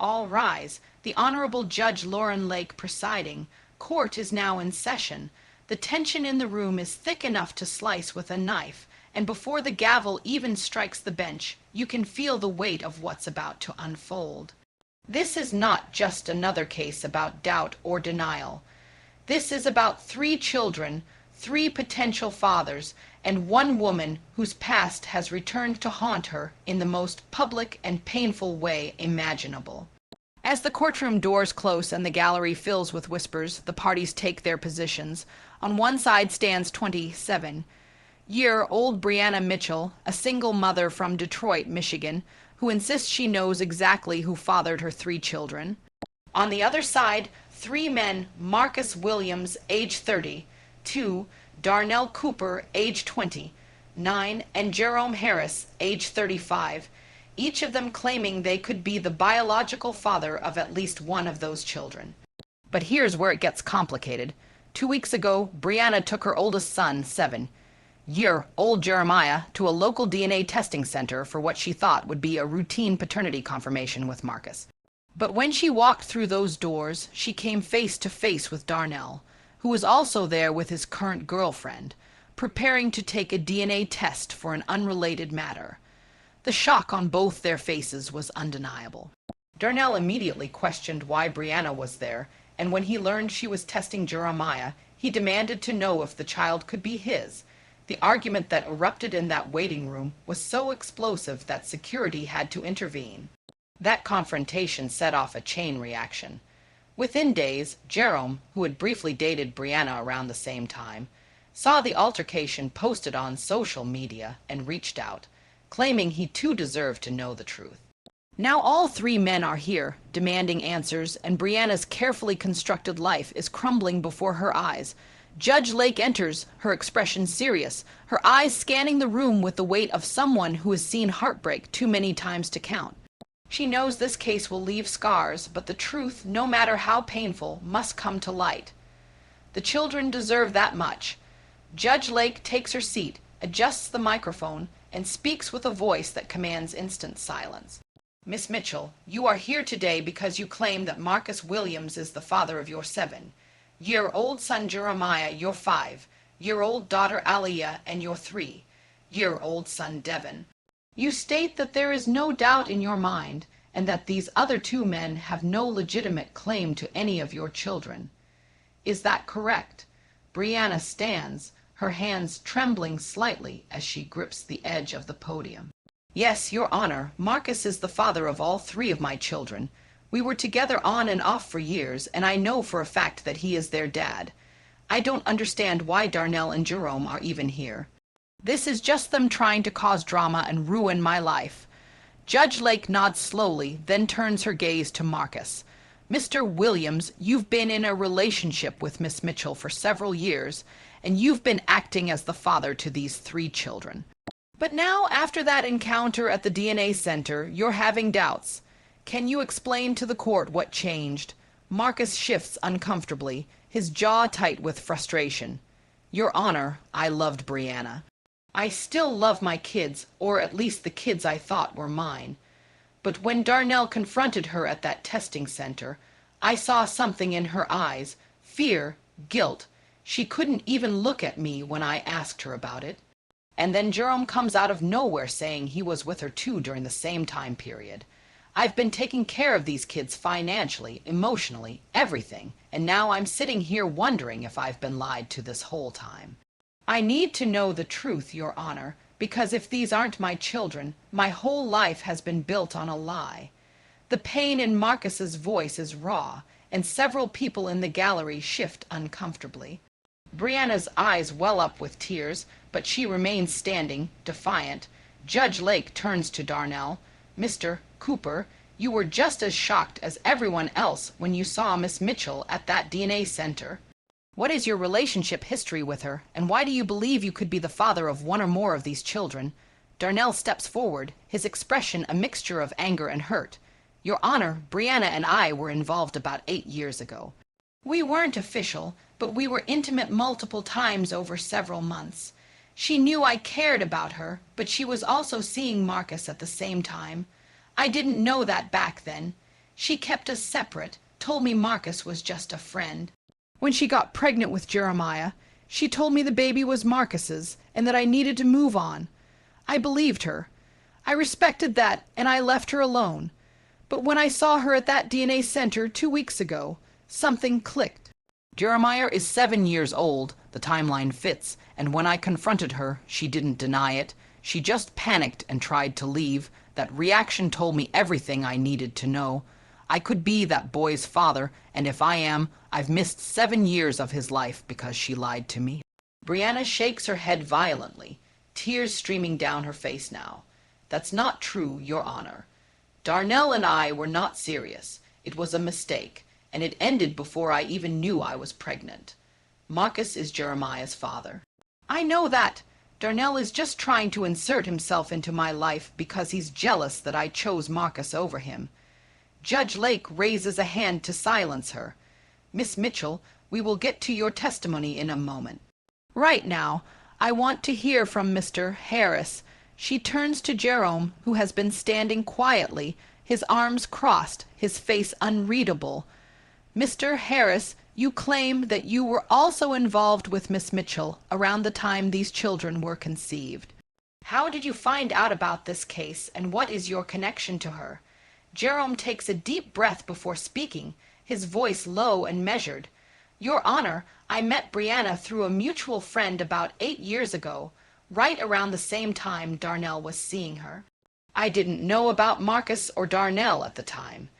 All rise. The Honorable Judge Lauren Lake presiding. Court is now in session. The tension in the room is thick enough to slice with a knife, and before the gavel even strikes the bench, you can feel the weight of what's about to unfold. This is not just another case about doubt or denial. This is about 3 children, 3 potential fathers, and 1 woman whose past has returned to haunt her in the most public and painful way imaginable. As the courtroom doors close and the gallery fills with whispers, the parties take their positions. On one side stands 27-year-old Brianna Mitchell, a single mother from Detroit, Michigan, who insists she knows exactly who fathered her 3 children. On the other side, 3 men: Marcus Williams, age 30, 2, Darnell Cooper, age 29, and Jerome Harris, age 35, each of them claiming they could be the biological father of at least one of those children. But here's where it gets complicated. 2 weeks ago, Brianna took her oldest son, 7-year-old Jeremiah, to a local DNA testing center for what she thought would be a routine paternity confirmation with Marcus. But when she walked through those doors, she came face to face with Darnell, who was also there with his current girlfriend, preparing to take a DNA test for an unrelated matter. The shock on both their faces was undeniable. Darnell immediately questioned why Brianna was there, and when he learned she was testing Jeremiah, he demanded to know if the child could be his. The argument that erupted in that waiting room was so explosive that security had to intervene. That confrontation set off a chain reaction. Within days, Jerome, who had briefly dated Brianna around the same time, saw the altercation posted on social media and reached out, claiming he too deserved to know the truth. Now all 3 men are here, demanding answers, and Brianna's carefully constructed life is crumbling before her eyes. Judge Lake enters, her expression serious, her eyes scanning the room with the weight of someone who has seen heartbreak too many times to count. She knows this case will leave scars, but the truth, no matter how painful, must come to light. The children deserve that much. Judge Lake takes her seat, adjusts the microphone, and speaks with a voice that commands instant silence. Miss Mitchell, you are here today because you claim that Marcus Williams is the father of your 7-year-old son Jeremiah, your 5-year-old daughter Aliyah, and your 3-year-old son Devin. You state that there is no doubt in your mind, and that these other 2 men have no legitimate claim to any of your children. Is that correct? Brianna stands, her hands trembling slightly as she grips the edge of the podium. Yes, Your Honor, Marcus is the father of all 3 of my children. We were together on and off for years, and I know for a fact that he is their dad. I don't understand why Darnell and Jerome are even here. This is just them trying to cause drama and ruin my life. Judge Lake nods slowly, then turns her gaze to Marcus. Mr. Williams, you've been in a relationship with Miss Mitchell for several years, and you've been acting as the father to these 3 children. But now, after that encounter at the DNA center, you're having doubts. Can you explain to the court what changed? Marcus shifts uncomfortably, his jaw tight with frustration. Your Honor, I loved Brianna. I still love my kids, or at least the kids I thought were mine. But when Darnell confronted her at that testing center, I saw something in her eyes, fear, guilt. She couldn't even look at me when I asked her about it. And then Jerome comes out of nowhere saying he was with her too during the same time period. I've been taking care of these kids financially, emotionally, everything, and now I'm sitting here wondering if I've been lied to this whole time. I need to know the truth, Your Honor, because if these aren't my children, my whole life has been built on a lie. The pain in Marcus's voice is raw, and several people in the gallery shift uncomfortably. Brianna's eyes well up with tears, but she remains standing, defiant. Judge Lake turns to Darnell. Mr. Cooper, you were just as shocked as everyone else when you saw Miss Mitchell at that DNA center. What is your relationship history with her, and why do you believe you could be the father of one or more of these children? Darnell steps forward, his expression a mixture of anger and hurt. Your Honor, Brianna and I were involved about 8 years ago. We weren't official, but we were intimate multiple times over several months. She knew I cared about her, but she was also seeing Marcus at the same time. I didn't know that back then. She kept us separate, told me Marcus was just a friend. When she got pregnant with Jeremiah, she told me the baby was Marcus's and that I needed to move on. I believed her. I respected that, and I left her alone. But when I saw her at that DNA center 2 weeks ago, something clicked. Jeremiah is 7 years old, the timeline fits, and when I confronted her, she didn't deny it. She just panicked and tried to leave. That reaction told me everything I needed to know. I could be that boy's father, and if I am, I've missed 7 years of his life because she lied to me. Brianna shakes her head violently, tears streaming down her face now. That's not true, Your Honor. Darnell and I were not serious. It was a mistake, and it ended before I even knew I was pregnant. Marcus is Jeremiah's father. I know that. Darnell is just trying to insert himself into my life because he's jealous that I chose Marcus over him. Judge Lake raises a hand to silence her. Miss Mitchell, we will get to your testimony in a moment. Right now, I want to hear from Mr. Harris. She turns to Jerome, who has been standing quietly, his arms crossed, his face unreadable. Mr. Harris, you claim that you were also involved with Miss Mitchell around the time these children were conceived. How did you find out about this case, and what is your connection to her? Jerome takes a deep breath before speaking, his voice low and measured. Your Honor, I met Brianna through a mutual friend about 8 years ago, right around the same time Darnell was seeing her. I didn't know about Marcus or Darnell at the time.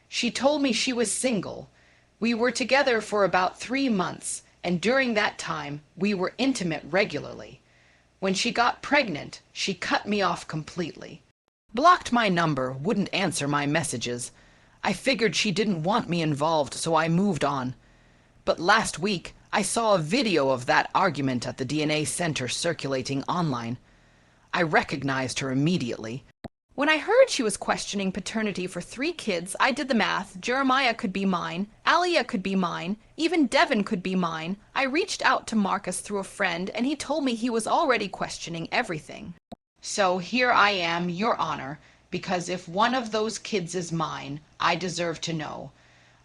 She told me she was single. We were together for about 3 months, and during that time we were intimate regularly. When she got pregnant, she cut me off completely. Blocked my number, wouldn't answer my messages. I figured she didn't want me involved, so I moved on. But last week, I saw a video of that argument at the DNA center circulating online. I recognized her immediately. When I heard she was questioning paternity for 3 kids, I did the math. Jeremiah could be mine, Alia could be mine, even Devin could be mine. I reached out to Marcus through a friend, and he told me he was already questioning everything. So here I am, Your Honor, because if one of those kids is mine, I deserve to know.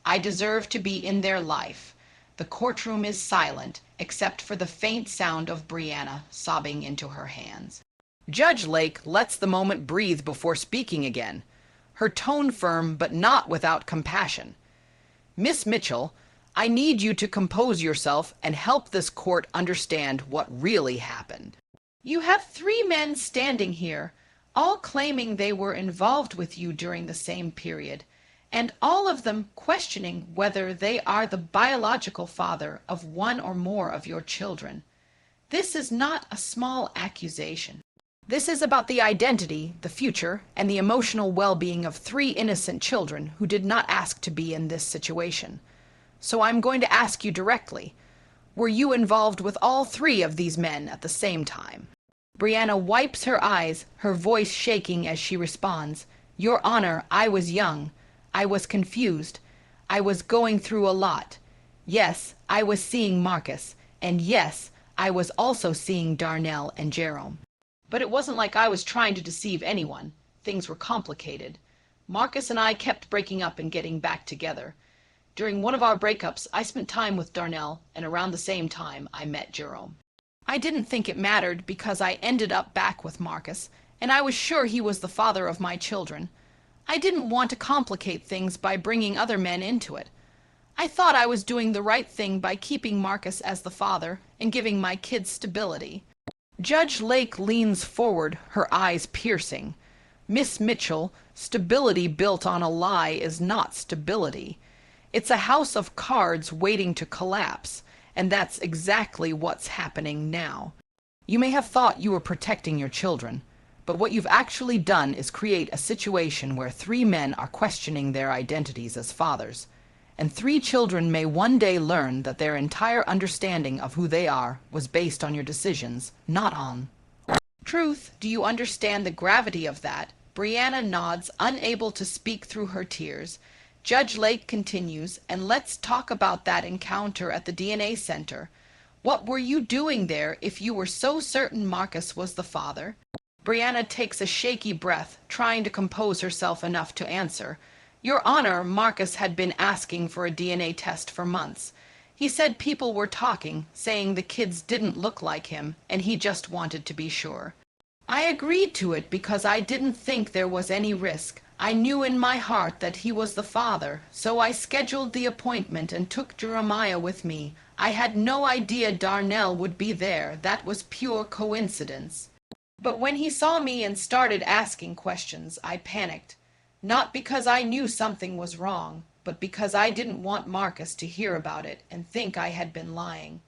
I deserve to be in their life. The courtroom is silent, except for the faint sound of Brianna sobbing into her hands. Judge Lake lets the moment breathe before speaking again, her tone firm but not without compassion. Miss Mitchell, I need you to compose yourself and help this court understand what really happened. You have 3 men standing here, all claiming they were involved with you during the same period, and all of them questioning whether they are the biological father of one or more of your children. This is not a small accusation. This is about the identity, the future, and the emotional well-being of 3 innocent children who did not ask to be in this situation. So I'm going to ask you directly, were you involved with all 3 of these men at the same time? Brianna wipes her eyes, her voice shaking as she responds, Your Honor, I was young. I was confused. I was going through a lot. Yes, I was seeing Marcus, and yes, I was also seeing Darnell and Jerome. But it wasn't like I was trying to deceive anyone. Things were complicated. Marcus and I kept breaking up and getting back together. During one of our breakups, I spent time with Darnell, and around the same time, I met Jerome. I didn't think it mattered because I ended up back with Marcus, and I was sure he was the father of my children. I didn't want to complicate things by bringing other men into it. I thought I was doing the right thing by keeping Marcus as the father and giving my kids stability. Judge Lake leans forward, her eyes piercing. Miss Mitchell, stability built on a lie is not stability. It's a house of cards waiting to collapse, and that's exactly what's happening now. You may have thought you were protecting your children, but what you've actually done is create a situation where 3 men are questioning their identities as fathers, and 3 children may one day learn that their entire understanding of who they are was based on your decisions, not on. Truth, do you understand the gravity of that? Brianna nods, unable to speak through her tears. Judge Lake continues, and let's talk about that encounter at the DNA center. What were you doing there if you were so certain Marcus was the father? Brianna takes a shaky breath, trying to compose herself enough to answer. Your Honor, Marcus had been asking for a DNA test for months. He said people were talking, saying the kids didn't look like him, and he just wanted to be sure. I agreed to it because I didn't think there was any risk. I knew in my heart that he was the father, so I scheduled the appointment and took Jeremiah with me. I had no idea Darnell would be there. That was pure coincidence. But when he saw me and started asking questions, I panicked. Not because I knew something was wrong, but because I didn't want Marcus to hear about it and think I had been lying.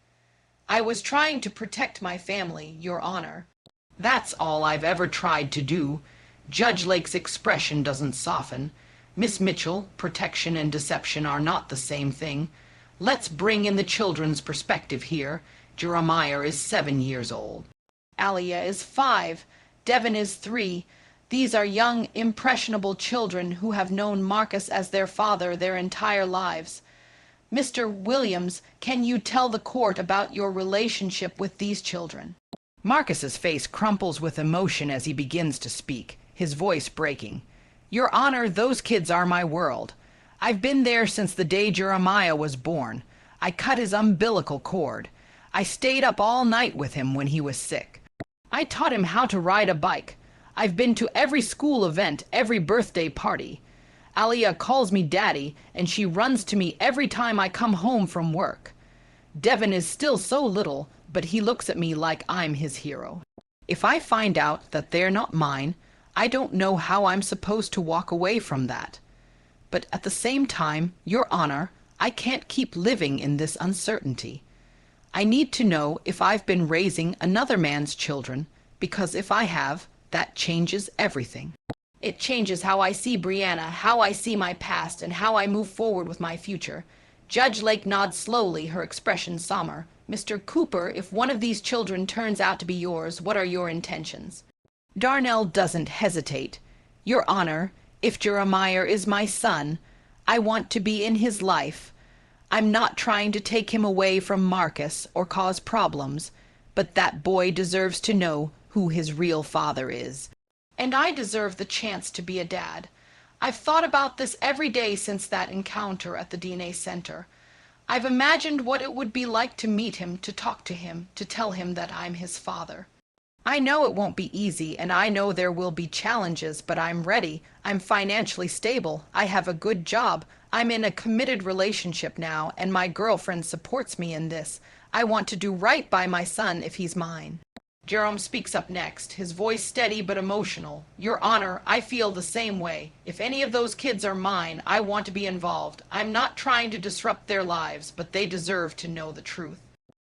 I was trying to protect my family, Your Honor. That's all I've ever tried to do. Judge Lake's expression doesn't soften. Miss Mitchell, protection and deception are not the same thing. Let's bring in the children's perspective here. Jeremiah is 7 years old. Aliyah is 5. Devin is 3. These are young, impressionable children who have known Marcus as their father their entire lives. Mr. Williams, can you tell the court about your relationship with these children? Marcus's face crumples with emotion as he begins to speak, his voice breaking. Your Honor, those kids are my world. I've been there since the day Jeremiah was born. I cut his umbilical cord. I stayed up all night with him when he was sick. I taught him how to ride a bike. I've been to every school event, every birthday party. Aliyah calls me Daddy, and she runs to me every time I come home from work. Devin is still so little, but he looks at me like I'm his hero. If I find out that they're not mine, I don't know how I'm supposed to walk away from that. But at the same time, Your Honor, I can't keep living in this uncertainty. I need to know if I've been raising another man's children, because if I have, that changes everything. It changes how I see Brianna, how I see my past, and how I move forward with my future. Judge Lake nods slowly, her expression somber. Mr. Cooper, if one of these children turns out to be yours, what are your intentions? Darnell doesn't hesitate. Your Honor, if Jeremiah is my son, I want to be in his life. I'm not trying to take him away from Marcus or cause problems, but that boy deserves to know who his real father is. And I deserve the chance to be a dad. I've thought about this every day since that encounter at the DNA Center. I've imagined what it would be like to meet him, to talk to him, to tell him that I'm his father. I know it won't be easy, and I know there will be challenges, but I'm ready. I'm financially stable. I have a good job. I'm in a committed relationship now, and my girlfriend supports me in this. I want to do right by my son if he's mine. Jerome speaks up next, his voice steady but emotional. Your Honor, I feel the same way. If any of those kids are mine, I want to be involved. I'm not trying to disrupt their lives, but they deserve to know the truth.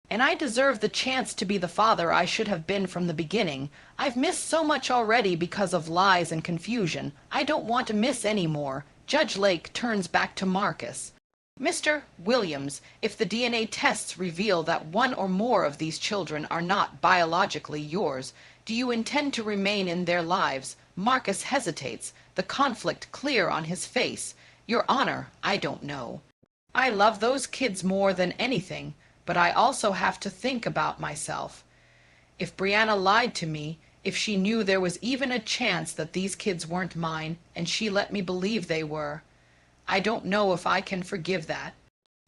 And I deserve the chance to be the father I should have been from the beginning. I've missed so much already because of lies and confusion. I don't want to miss any more. Judge Lake turns back to Marcus. Mr. Williams, if the DNA tests reveal that one or more of these children are not biologically yours, do you intend to remain in their lives? Marcus hesitates, the conflict clear on his face. Your Honor, I don't know. I love those kids more than anything, but I also have to think about myself. If Brianna lied to me, if she knew there was even a chance that these kids weren't mine, and she let me believe they were, I don't know if I can forgive that.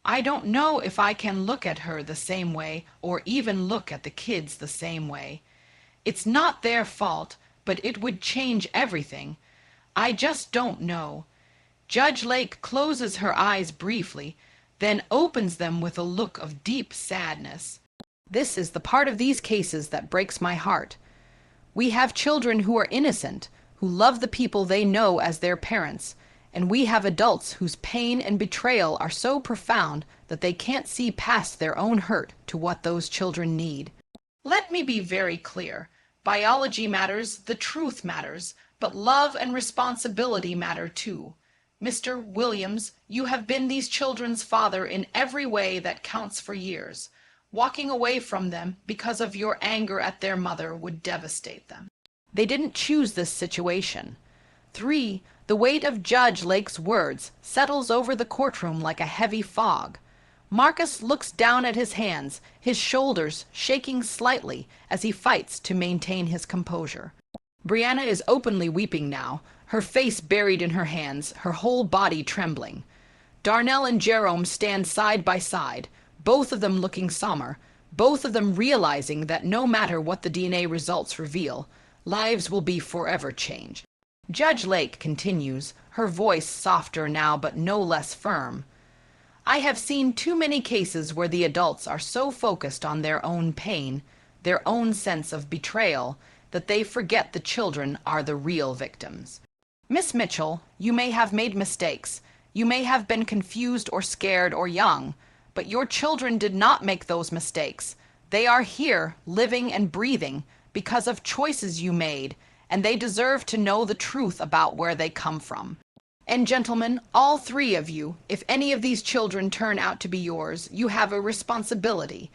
I don't know if I can look at her the same way, or even look at the kids the same way. It's not their fault, but it would change everything. I just don't know. Judge Lake closes her eyes briefly, then opens them with a look of deep sadness. This is the part of these cases that breaks my heart. We have children who are innocent, who love the people they know as their parents, and we have adults whose pain and betrayal are so profound that they can't see past their own hurt to what those children need. Let me be very clear. Biology matters, the truth matters, but love and responsibility matter too. Mr. Williams, you have been these children's father in every way that counts for years. Walking away from them because of your anger at their mother would devastate them. They didn't choose this situation. 3. The weight of Judge Lake's words settles over the courtroom like a heavy fog. Marcus looks down at his hands, his shoulders shaking slightly as he fights to maintain his composure. Brianna is openly weeping now, her face buried in her hands, her whole body trembling. Darnell and Jerome stand side by side, both of them looking somber, both of them realizing that no matter what the DNA results reveal, lives will be forever changed. Judge Lake continues, her voice softer now but no less firm. I have seen too many cases where the adults are so focused on their own pain, their own sense of betrayal, that they forget the children are the real victims. Miss Mitchell, you may have made mistakes. You may have been confused or scared or young, but your children did not make those mistakes. They are here, living and breathing, because of choices you made, and they deserve to know the truth about where they come from. And gentlemen, all three of you, if any of these children turn out to be yours, you have a responsibility.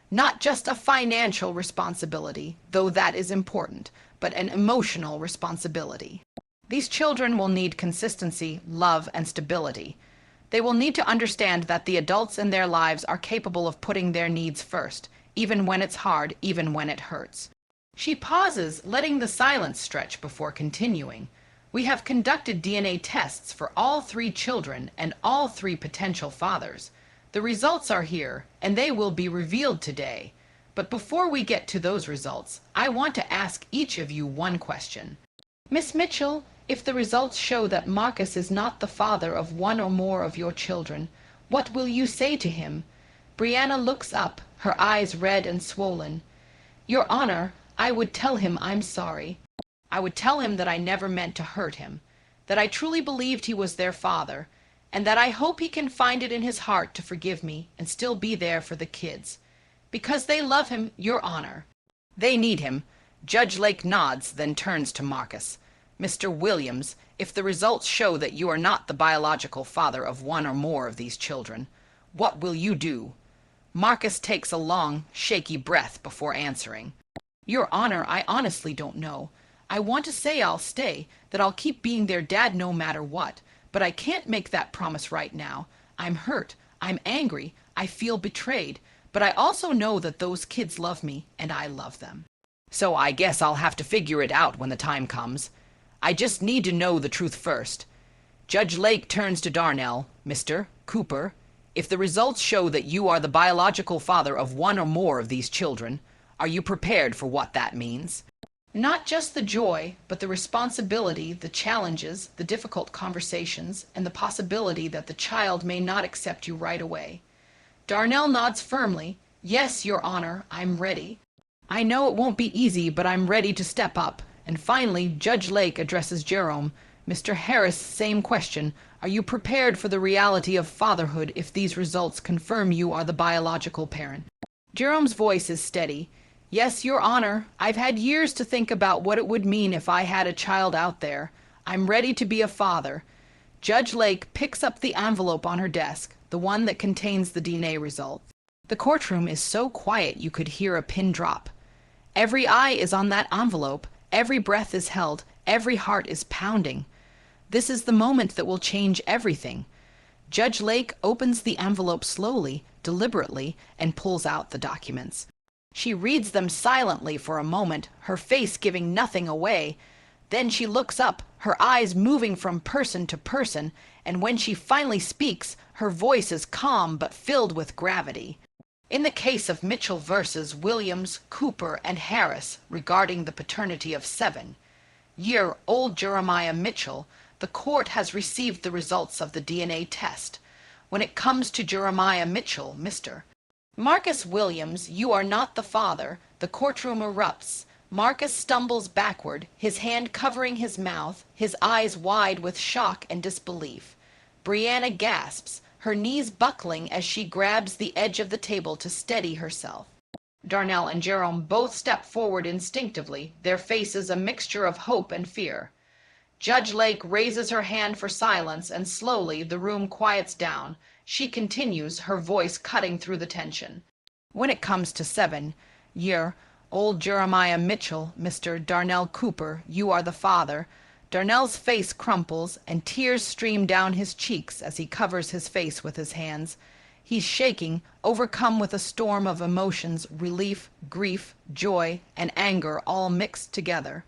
Not just a financial responsibility, though that is important, but an emotional responsibility. These children will need consistency, love, and stability. They will need to understand that the adults in their lives are capable of putting their needs first, even when it's hard, even when it hurts. She pauses, letting the silence stretch before continuing. We have conducted DNA tests for all three children and all three potential fathers. The results are here, and they will be revealed today. But before we get to those results, I want to ask each of you one question. Miss Mitchell, if the results show that Marcus is not the father of one or more of your children, what will you say to him? Brianna looks up, her eyes red and swollen. Your Honor, I would tell him I'm sorry. I would tell him that I never meant to hurt him, that I truly believed he was their father, and that I hope he can find it in his heart to forgive me and still be there for the kids. Because they love him, Your Honor. They need him. Judge Lake nods, then turns to Marcus. Mr. Williams, if the results show that you are not the biological father of one or more of these children, what will you do? Marcus takes a long, shaky breath before answering. Your Honor, I honestly don't know. I want to say I'll stay, that I'll keep being their dad no matter what, but I can't make that promise right now. I'm hurt, I'm angry, I feel betrayed, but I also know that those kids love me, and I love them. So I guess I'll have to figure it out when the time comes. I just need to know the truth first. Judge Lake turns to Darnell. Mr. Cooper, if the results show that you are the biological father of one or more of these children, are you prepared for what that means? Not just the joy, but the responsibility, the challenges, the difficult conversations, and the possibility that the child may not accept you right away. Darnell nods firmly. Yes, Your Honor, I'm ready. I know it won't be easy, but I'm ready to step up. And finally, Judge Lake addresses Jerome. Mr. Harris, same question. Are you prepared for the reality of fatherhood if these results confirm you are the biological parent? Jerome's voice is steady. Yes, Your Honor, I've had years to think about what it would mean if I had a child out there. I'm ready to be a father. Judge Lake picks up the envelope on her desk, the one that contains the DNA result. The courtroom is so quiet you could hear a pin drop. Every eye is on that envelope, every breath is held, every heart is pounding. This is the moment that will change everything. Judge Lake opens the envelope slowly, deliberately, and pulls out the documents. She reads them silently for a moment, her face giving nothing away. Then she looks up, her eyes moving from person to person, and when she finally speaks, her voice is calm but filled with gravity. In the case of Mitchell versus Williams, Cooper, and Harris regarding the paternity of 7-year-old Jeremiah Mitchell, the court has received the results of the DNA test. When it comes to Jeremiah Mitchell, Mr. Marcus Williams, you are not the father. The courtroom erupts. Marcus stumbles backward, his hand covering his mouth, his eyes wide with shock and disbelief. Brianna gasps, her knees buckling as she grabs the edge of the table to steady herself. Darnell and Jerome both step forward instinctively, their faces a mixture of hope and fear. Judge Lake raises her hand for silence, and slowly the room quiets down. She continues, her voice cutting through the tension. When it comes to 7-year-old Jeremiah Mitchell, Mr. Darnell Cooper, you are the father. Darnell's face crumples, and tears stream down his cheeks as he covers his face with his hands. He's shaking, overcome with a storm of emotions, relief, grief, joy, and anger all mixed together.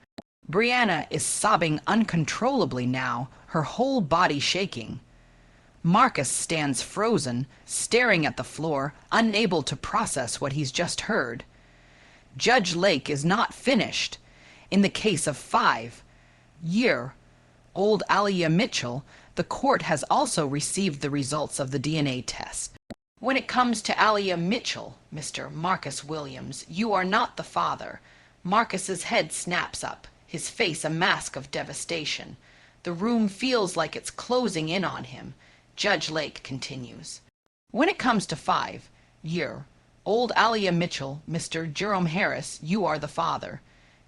Brianna is sobbing uncontrollably now, her whole body shaking. Marcus stands frozen, staring at the floor, unable to process what he's just heard. Judge Lake is not finished. In the case of 5-year-old Aliyah Mitchell, the court has also received the results of the DNA test. When it comes to Aliyah Mitchell, Mr. Marcus Williams, you are not the father. Marcus's head snaps up, his face a mask of devastation. The room feels like it's closing in on him. Judge Lake continues. When it comes to 5-year-old Aliyah Mitchell, Mr. Jerome Harris, you are the father.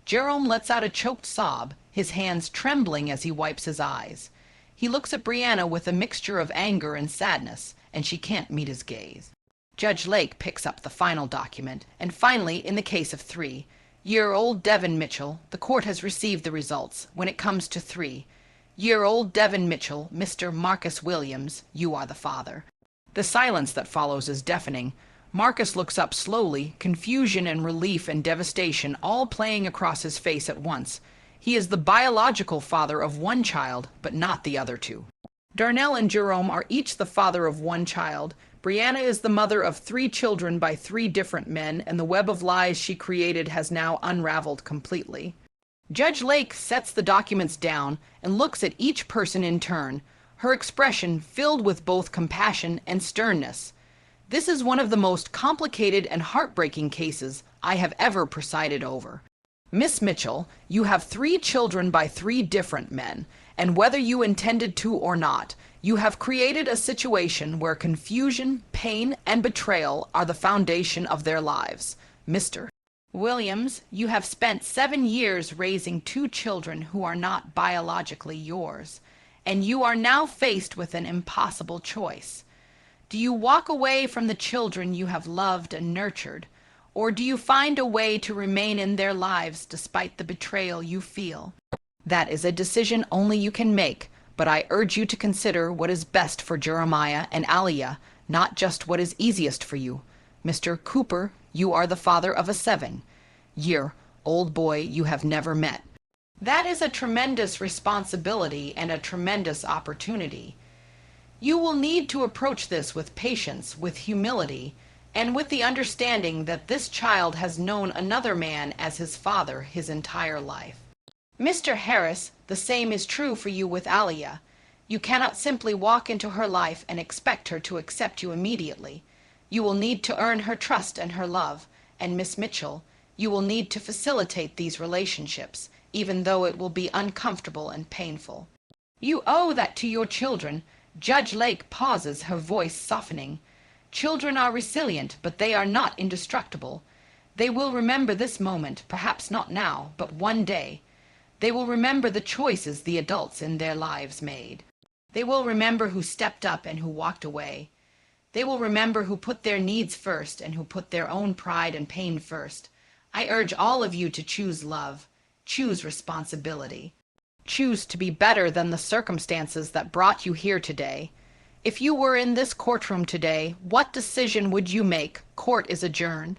Jerome lets out a choked sob, his hands trembling as he wipes his eyes. He looks at Brianna with a mixture of anger and sadness, and she can't meet his gaze. Judge Lake picks up the final document, and finally, in the case of 3-year-old Devin Mitchell, the court has received the results. When it comes to 3-year-old Devin Mitchell, Mr. Marcus Williams, you are the father. The silence that follows is deafening. Marcus looks up slowly, confusion and relief and devastation all playing across his face at once. He is the biological father of one child, but not the other two. Darnell and Jerome are each the father of one child. Brianna is the mother of 3 children by 3 different men, and the web of lies she created has now unraveled completely. Judge Lake sets the documents down and looks at each person in turn, her expression filled with both compassion and sternness. This is one of the most complicated and heartbreaking cases I have ever presided over. Miss Mitchell, you have 3 children by 3 different men, and whether you intended to or not, you have created a situation where confusion, pain, and betrayal are the foundation of their lives. Mr. Williams, you have spent 7 years raising 2 children who are not biologically yours, and you are now faced with an impossible choice. Do you walk away from the children you have loved and nurtured, or do you find a way to remain in their lives despite the betrayal you feel? That is a decision only you can make, but I urge you to consider what is best for Jeremiah and Aliyah, not just what is easiest for you. Mr. Cooper, you are the father of a 7-year-old boy you have never met. That is a tremendous responsibility and a tremendous opportunity. You will need to approach this with patience, with humility, and with the understanding that this child has known another man as his father his entire life. Mr. Harris, the same is true for you with Aliyah. You cannot simply walk into her life and expect her to accept you immediately. You will need to earn her trust and her love, and Miss Mitchell, you will need to facilitate these relationships, even though it will be uncomfortable and painful. You owe that to your children. Judge Lake pauses, her voice softening. Children are resilient, but they are not indestructible. They will remember this moment, perhaps not now, but one day. They will remember the choices the adults in their lives made. They will remember who stepped up and who walked away. They will remember who put their needs first and who put their own pride and pain first. I urge all of you to choose love, choose responsibility, choose to be better than the circumstances that brought you here today. If you were in this courtroom today, what decision would you make? Court is adjourned.